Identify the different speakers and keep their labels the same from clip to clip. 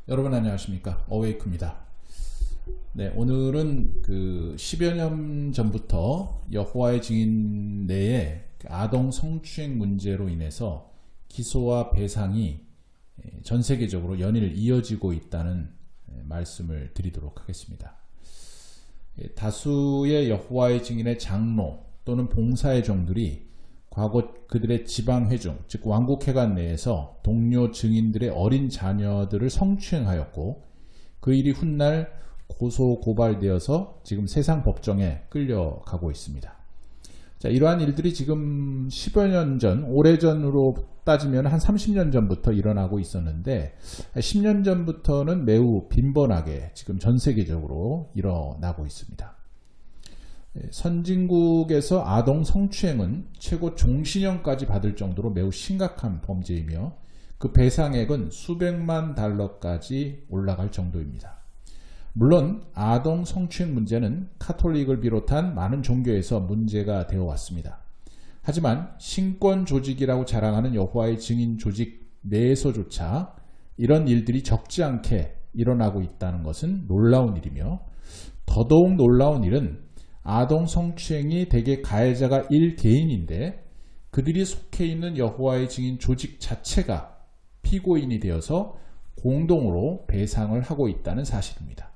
Speaker 1: 여러분 안녕하십니까, 어웨이크입니다. 네, 오늘은 그 10여 년 전부터 여호와의 증인 내에 아동 성추행 문제로 인해서 기소와 배상이 전 세계적으로 연일 이어지고 있다는 말씀을 드리도록 하겠습니다. 다수의 여호와의 증인의 장로 또는 봉사의 종들이 과거 그들의 지방회중, 즉 왕국회관 내에서 동료 증인들의 어린 자녀들을 성추행하였고 그 일이 훗날 고소 고발되어서 지금 세상 법정에 끌려가고 있습니다. 자, 이러한 일들이 지금 10여 년 전, 오래전으로 따지면 한 30년 전부터 일어나고 있었는데 10년 전부터는 매우 빈번하게 지금 전 세계적으로 일어나고 있습니다. 선진국에서 아동 성추행은 최고 종신형까지 받을 정도로 매우 심각한 범죄이며 그 배상액은 수백만 달러까지 올라갈 정도입니다. 물론 아동 성추행 문제는 카톨릭을 비롯한 많은 종교에서 문제가 되어 왔습니다. 하지만 신권 조직이라고 자랑하는 여호와의 증인 조직 내에서조차 이런 일들이 적지 않게 일어나고 있다는 것은 놀라운 일이며, 더더욱 놀라운 일은 아동 성추행이 대개 가해자가 1개인인데 그들이 속해 있는 여호와의 증인 조직 자체가 피고인이 되어서 공동으로 배상을 하고 있다는 사실입니다.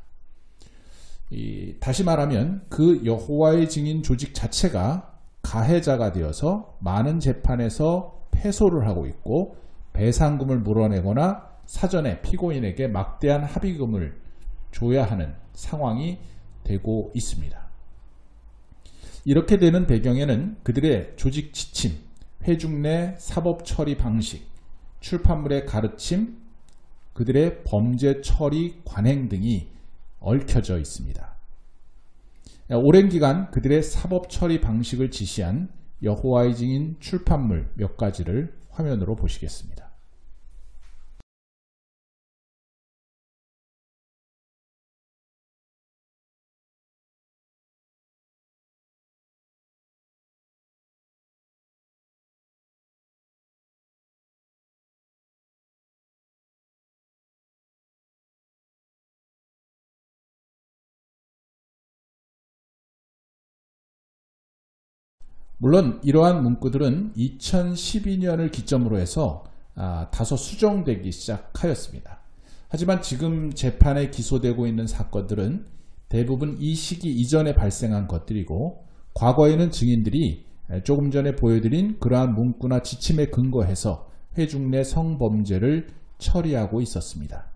Speaker 1: 다시 말하면 그 여호와의 증인 조직 자체가 가해자가 되어서 많은 재판에서 패소를 하고 있고 배상금을 물어내거나 사전에 피고인에게 막대한 합의금을 줘야 하는 상황이 되고 있습니다. 이렇게 되는 배경에는 그들의 조직 지침, 회중 내 사법 처리 방식, 출판물의 가르침, 그들의 범죄 처리 관행 등이 얽혀져 있습니다. 오랜 기간 그들의 사법 처리 방식을 지시한 여호와의 증인 출판물 몇 가지를 화면으로 보시겠습니다. 물론 이러한 문구들은 2012년을 기점으로 해서 다소 수정되기 시작하였습니다. 하지만 지금 재판에 기소되고 있는 사건들은 대부분 이 시기 이전에 발생한 것들이고, 과거에는 증인들이 조금 전에 보여드린 그러한 문구나 지침에 근거해서 회중 내 성범죄를 처리하고 있었습니다.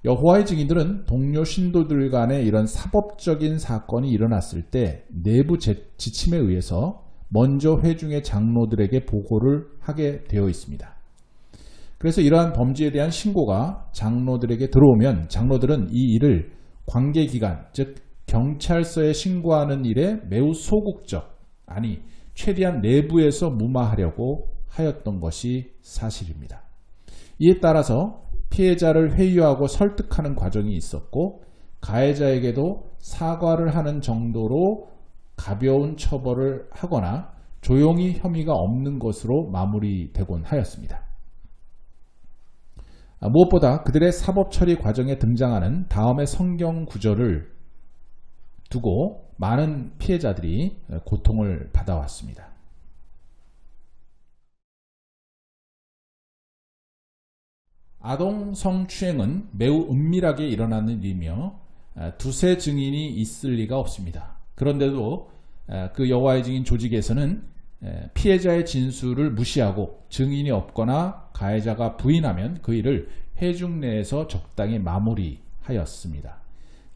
Speaker 1: 여호와의 증인들은 동료 신도들 간에 이런 사법적인 사건이 일어났을 때 내부 지침에 의해서 먼저 회중의 장로들에게 보고를 하게 되어 있습니다. 그래서 이러한 범죄에 대한 신고가 장로들에게 들어오면 장로들은 이 일을 관계기관, 즉 경찰서에 신고하는 일에 매우 소극적, 아니 최대한 내부에서 무마하려고 하였던 것이 사실입니다. 이에 따라서 피해자를 회유하고 설득하는 과정이 있었고, 가해자에게도 사과를 하는 정도로 가벼운 처벌을 하거나 조용히 혐의가 없는 것으로 마무리되곤 하였습니다. 무엇보다 그들의 사법 처리 과정에 등장하는 다음의 성경 구절을 두고 많은 피해자들이 고통을 받아왔습니다. 아동 성추행은 매우 은밀하게 일어나는 일이며 두세 증인이 있을 리가 없습니다. 그런데도 그 여호와의 증인 조직에서는 피해자의 진술을 무시하고 증인이 없거나 가해자가 부인하면 그 일을 회중 내에서 적당히 마무리하였습니다.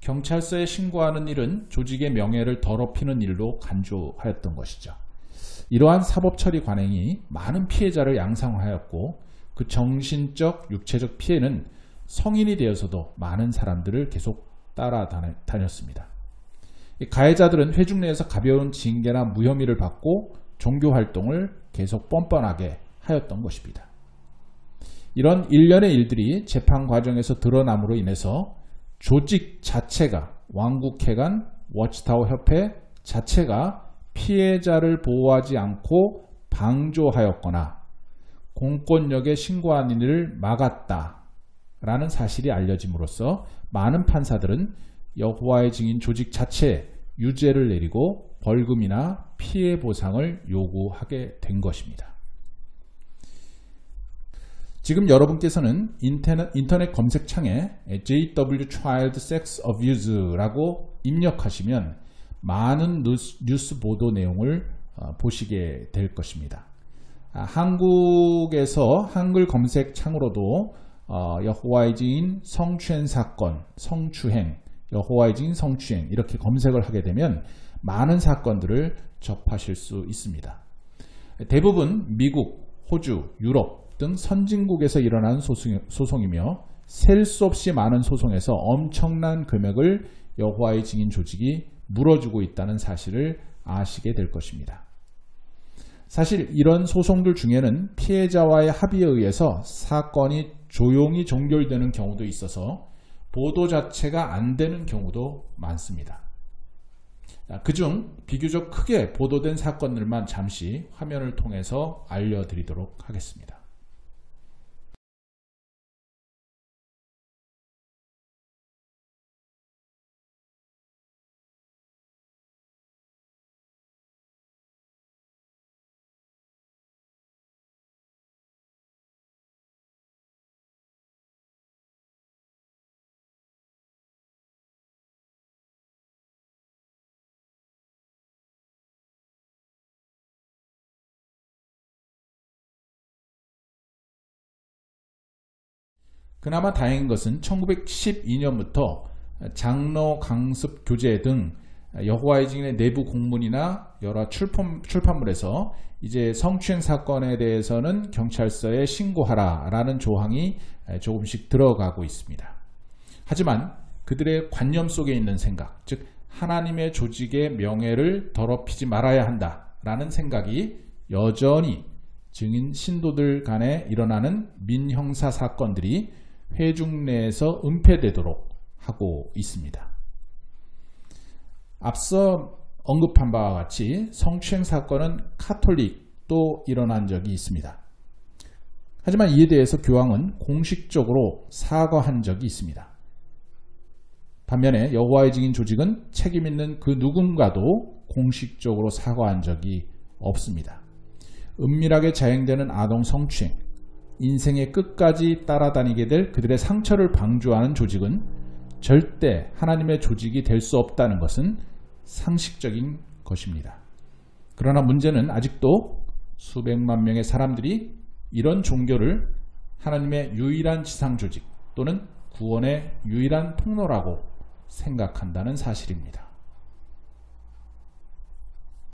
Speaker 1: 경찰서에 신고하는 일은 조직의 명예를 더럽히는 일로 간주하였던 것이죠. 이러한 사법 처리 관행이 많은 피해자를 양상하였고, 그 정신적, 육체적 피해는 성인이 되어서도 많은 사람들을 계속 따라다녔습니다. 가해자들은 회중 내에서 가벼운 징계나 무혐의를 받고 종교활동을 계속 뻔뻔하게 하였던 것입니다. 이런 일련의 일들이 재판 과정에서 드러남으로 인해서 조직 자체가, 왕국회관, 워치타워 협회 자체가 피해자를 보호하지 않고 방조하였거나 공권력에 신고한 일을 막았다, 라는 사실이 알려짐으로써 많은 판사들은 여호와의 증인 조직 자체에 유죄를 내리고 벌금이나 피해 보상을 요구하게 된 것입니다. 지금 여러분께서는 인터넷 검색창에 JW Child Sex Abuse라고 입력하시면 많은 뉴스 보도 내용을 보시게 될 것입니다. 한국에서 한글 검색창으로도 여호와의 증인 성추행 사건, 성추행, 여호와의 증인 성추행 이렇게 검색을 하게 되면 많은 사건들을 접하실 수 있습니다. 대부분 미국, 호주, 유럽 등 선진국에서 일어난 소송이며 셀 수 없이 많은 소송에서 엄청난 금액을 여호와의 증인 조직이 물어주고 있다는 사실을 아시게 될 것입니다. 사실 이런 소송들 중에는 피해자와의 합의에 의해서 사건이 조용히 종결되는 경우도 있어서 보도 자체가 안 되는 경우도 많습니다. 그중 비교적 크게 보도된 사건들만 잠시 화면을 통해서 알려드리도록 하겠습니다. 그나마 다행인 것은 1912년부터 장로 강습 교재 등 여호와의 증인의 내부 공문이나 여러 출판물에서 이제 성추행 사건에 대해서는 경찰서에 신고하라 라는 조항이 조금씩 들어가고 있습니다. 하지만 그들의 관념 속에 있는 생각, 즉 하나님의 조직의 명예를 더럽히지 말아야 한다 라는 생각이 여전히 증인 신도들 간에 일어나는 민형사 사건들이 회중 내에서 은폐되도록 하고 있습니다. 앞서 언급한 바와 같이 성추행 사건은 카톨릭도 일어난 적이 있습니다. 하지만 이에 대해서 교황은 공식적으로 사과한 적이 있습니다. 반면에 여호와의 증인 조직은 책임 있는 그 누군가도 공식적으로 사과한 적이 없습니다. 은밀하게 자행되는 아동 성추행, 인생의 끝까지 따라다니게 될 그들의 상처를 방조하는 조직은 절대 하나님의 조직이 될 수 없다는 것은 상식적인 것입니다. 그러나 문제는 아직도 수백만 명의 사람들이 이런 종교를 하나님의 유일한 지상 조직 또는 구원의 유일한 통로라고 생각한다는 사실입니다.